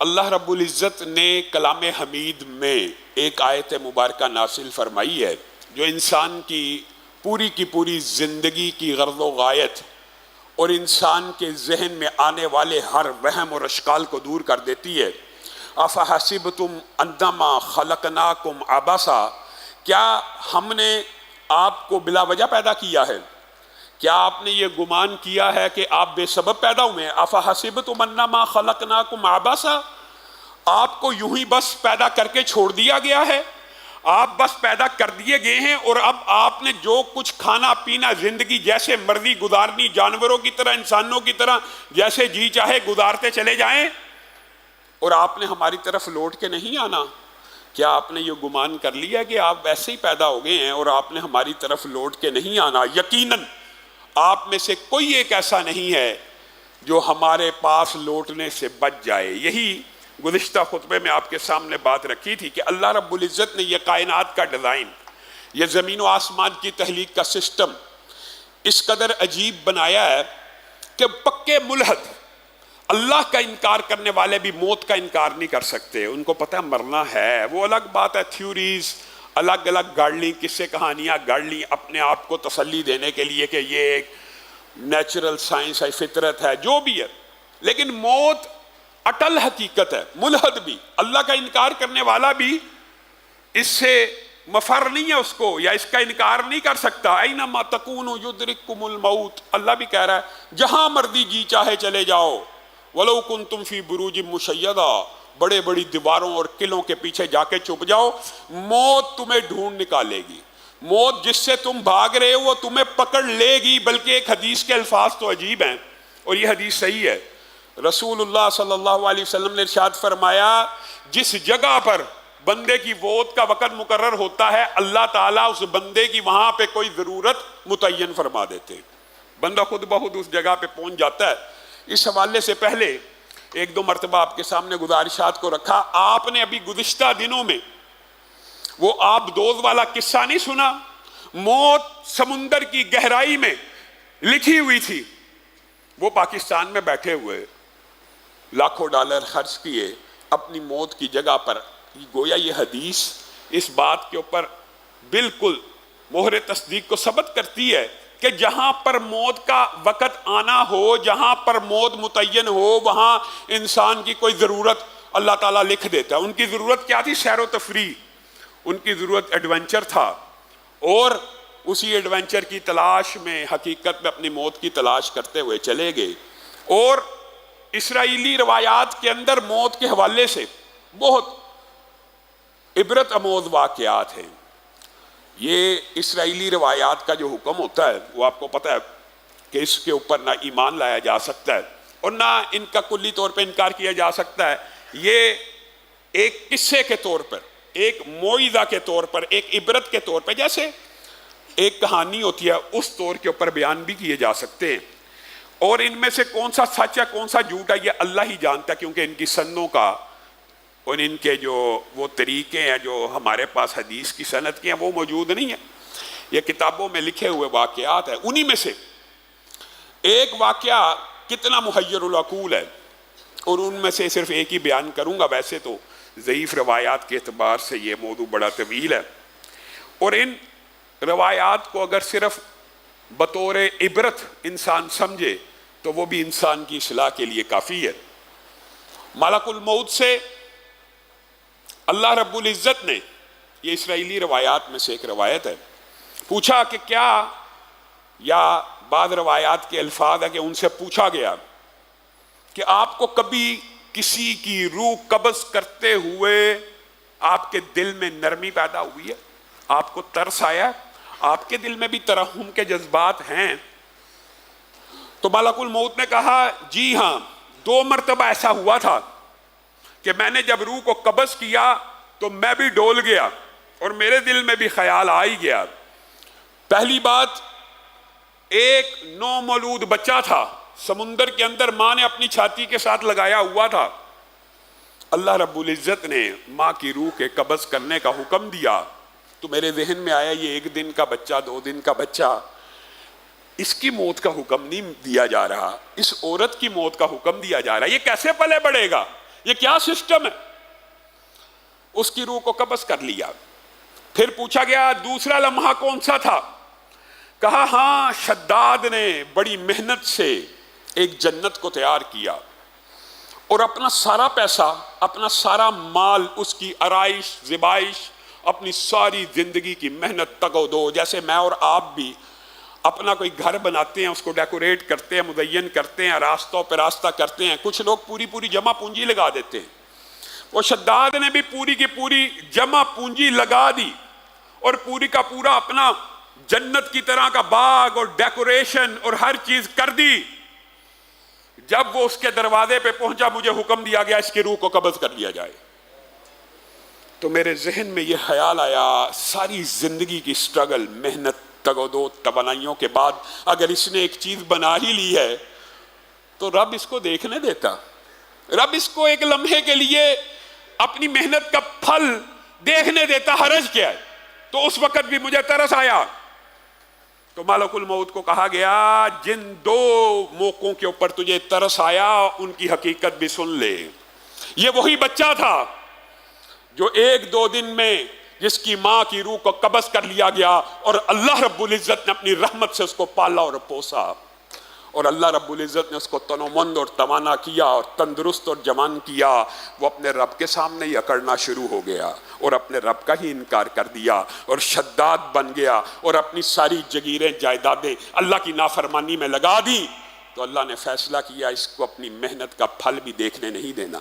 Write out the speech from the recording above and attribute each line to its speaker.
Speaker 1: اللہ رب العزت نے کلام حمید میں ایک آیت مبارکہ نازل فرمائی ہے جو انسان کی پوری زندگی کی غرض و غایت اور انسان کے ذہن میں آنے والے ہر وہم اور اشکال کو دور کر دیتی ہے۔ افحسبتم انما خلقناکم عبثا، کیا ہم نے آپ کو بلا وجہ پیدا کیا ہے؟ کیا آپ نے یہ گمان کیا ہے کہ آپ بے سبب پیدا ہوئے ہیں؟ افحسبتم انما خلقناکم عبثا، آپ کو یوں ہی بس پیدا کر کے چھوڑ دیا گیا ہے؟ آپ بس پیدا کر دیے گئے ہیں اور اب آپ نے جو کچھ کھانا پینا زندگی جیسے مرضی گزارنی، جانوروں کی طرح انسانوں کی طرح جیسے جی چاہے گزارتے چلے جائیں، اور آپ نے ہماری طرف لوٹ کے نہیں آنا؟ کیا آپ نے یہ گمان کر لیا کہ آپ ویسے ہی پیدا ہو گئے ہیں اور آپ نے ہماری طرف لوٹ کے نہیں آنا؟ یقیناً آپ میں سے کوئی ایک ایسا نہیں ہے جو ہمارے پاس لوٹنے سے بچ جائے۔ یہی گزشتہ خطبے میں آپ کے سامنے بات رکھی تھی کہ اللہ رب العزت نے یہ کائنات کا ڈیزائن، یہ زمین و آسمان کی تخلیق کا سسٹم اس قدر عجیب بنایا ہے کہ پکے ملحد اللہ کا انکار کرنے والے بھی موت کا انکار نہیں کر سکتے۔ ان کو پتہ ہے مرنا ہے، وہ الگ بات ہے، تھیوریز الگ الگ گاڑ لی، قصے کہانیاں گاڑ لی اپنے آپ کو تسلی دینے کے لیے کہ یہ ایک نیچرل سائنس ہے، فطرت ہے، جو بھی ہے، لیکن موت اٹل حقیقت ہے۔ ملحد بھی، اللہ کا انکار کرنے والا بھی اس سے مفر نہیں ہے اس کو، یا اس کا انکار نہیں کر سکتا۔ اینما تکونوا یدرککم الموت، اللہ بھی کہہ رہا ہے جہاں مرضی جی چاہے چلے جاؤ، ولو کنتم فی بروج مشیدہ، بڑے بڑی دیواروں اور قلعوں کے پیچھے جا کے چھپ جاؤ، موت تمہیں ڈھونڈ نکالے گی۔ موت جس سے تم بھاگ رہے ہو وہ تمہیں پکڑ لے گی۔ بلکہ ایک حدیث کے الفاظ تو عجیب ہیں اور یہ حدیث صحیح ہے۔ رسول اللہ صلی اللہ علیہ وسلم نے ارشاد فرمایا، جس جگہ پر بندے کی موت کا وقت مقرر ہوتا ہے اللہ تعالیٰ اس بندے کی وہاں پہ کوئی ضرورت متعین فرما دیتے ہیں، بندہ خود بخود اس جگہ پہ پہنچ جاتا ہے۔ اس حوالے سے پہلے ایک دو مرتبہ آپ کے سامنے گزارشات کو رکھا۔ آپ نے ابھی گزشتہ دنوں میں وہ آب دوز والا قصہ نہیں سنا؟ موت سمندر کی گہرائی میں لکھی ہوئی تھی، وہ پاکستان میں بیٹھے ہوئے لاکھوں ڈالر خرچ کیے اپنی موت کی جگہ پر۔ گویا یہ حدیث اس بات کے اوپر بالکل مہر تصدیق کو ثبت کرتی ہے کہ جہاں پر موت کا وقت آنا ہو، جہاں پر موت متعین ہو، وہاں انسان کی کوئی ضرورت اللہ تعالیٰ لکھ دیتا ہے۔ ان کی ضرورت کیا تھی؟ سیر و تفریح، ان کی ضرورت ایڈونچر تھا، اور اسی ایڈونچر کی تلاش میں حقیقت میں اپنی موت کی تلاش کرتے ہوئے چلے گئے۔ اور اسرائیلی روایات کے اندر موت کے حوالے سے بہت عبرت آموز واقعات ہیں۔ یہ اسرائیلی روایات کا جو حکم ہوتا ہے وہ آپ کو پتہ ہے کہ اس کے اوپر نہ ایمان لایا جا سکتا ہے اور نہ ان کا کلی طور پہ انکار کیا جا سکتا ہے۔ یہ ایک قصے کے طور پر، ایک موعظہ کے طور پر، ایک عبرت کے طور پہ، جیسے ایک کہانی ہوتی ہے اس طور کے اوپر بیان بھی کیے جا سکتے ہیں۔ اور ان میں سے کون سا سچ ہے کون سا جھوٹ ہے یہ اللہ ہی جانتا ہے، کیونکہ ان کی سندوں کا اور ان کے جو وہ طریقے ہیں جو ہمارے پاس حدیث کی سند کے ہیں وہ موجود نہیں ہیں، یہ کتابوں میں لکھے ہوئے واقعات ہیں۔ انہی میں سے ایک واقعہ کتنا محیر العقول ہے، اور ان میں سے صرف ایک ہی بیان کروں گا۔ ویسے تو ضعیف روایات کے اعتبار سے یہ موضوع بڑا طویل ہے، اور ان روایات کو اگر صرف بطور عبرت انسان سمجھے تو وہ بھی انسان کی اصلاح کے لیے کافی ہے۔ ملک الموت سے اللہ رب العزت نے، یہ اسرائیلی روایات میں سے ایک روایت ہے، پوچھا کہ کیا، یا بعض روایات کے الفاظ ہے کہ ان سے پوچھا گیا کہ آپ کو کبھی کسی کی روح قبض کرتے ہوئے آپ کے دل میں نرمی پیدا ہوئی ہے؟ آپ کو ترس آیا؟ آپ کے دل میں بھی ترحم کے جذبات ہیں؟ تو ملک الموت نے کہا جی ہاں، 2 مرتبہ ایسا ہوا تھا کہ میں نے جب روح کو قبض کیا تو میں بھی ڈول گیا اور میرے دل میں بھی خیال آ ہی گیا۔ پہلی بات، ایک نومولود بچہ تھا سمندر کے اندر، ماں نے اپنی چھاتی کے ساتھ لگایا ہوا تھا۔ اللہ رب العزت نے ماں کی روح کے قبض کرنے کا حکم دیا تو میرے ذہن میں آیا یہ 1 دن کا بچہ، 2 دن کا بچہ، اس کی موت کا حکم نہیں دیا جا رہا، اس عورت کی موت کا حکم دیا جا رہا ہے، یہ کیسے پلے بڑھے گا؟ یہ کیا سسٹم ہے؟ اس کی روح کو قبض کر لیا۔ پھر پوچھا گیا دوسرا لمحہ کون سا تھا؟ کہا ہاں، شداد نے بڑی محنت سے ایک جنت کو تیار کیا اور اپنا سارا پیسہ، اپنا سارا مال، اس کی آرائش زیبائش، اپنی ساری زندگی کی محنت تگ و دو، جیسے میں اور آپ بھی اپنا کوئی گھر بناتے ہیں، اس کو ڈیکوریٹ کرتے ہیں، مزین کرتے ہیں، راستوں پہ راستہ کرتے ہیں، کچھ لوگ پوری جمع پونجی لگا دیتے ہیں۔ وہ شداد نے بھی پوری کی پوری جمع پونجی لگا دی اور پوری کا پورا اپنا جنت کی طرح کا باغ اور ڈیکوریشن اور ہر چیز کر دی۔ جب وہ اس کے دروازے پہ پہنچا، مجھے حکم دیا گیا اس کی روح کو قبض کر لیا جائے۔ تو میرے ذہن میں یہ خیال آیا، ساری زندگی کی سٹرگل، محنت، تگ و دو، توانائیوں کے بعد اگر اس نے ایک چیز بنا ہی لی ہے تو رب اس کو دیکھنے دیتا، رب اس کو ایک لمحے کے لیے اپنی محنت کا پھل دیکھنے دیتا، حرج کیا ہے؟ تو اس وقت بھی مجھے ترس آیا۔ تو ملک الموت کو کہا گیا جن دو موقعوں کے اوپر تجھے ترس آیا ان کی حقیقت بھی سن لے۔ یہ وہی بچہ تھا جو ایک دو دن میں جس کی ماں کی روح کو قبض کر لیا گیا اور اللہ رب العزت نے اپنی رحمت سے اس کو پالا اور پوسا، اور اللہ رب العزت نے اس کو تنومند اور توانا کیا اور تندرست اور جوان کیا۔ وہ اپنے رب کے سامنے ہی اکڑنا شروع ہو گیا اور اپنے رب کا ہی انکار کر دیا اور شداد بن گیا اور اپنی ساری جگیریں جائیدادیں اللہ کی نافرمانی میں لگا دی۔ تو اللہ نے فیصلہ کیا اس کو اپنی محنت کا پھل بھی دیکھنے نہیں دینا۔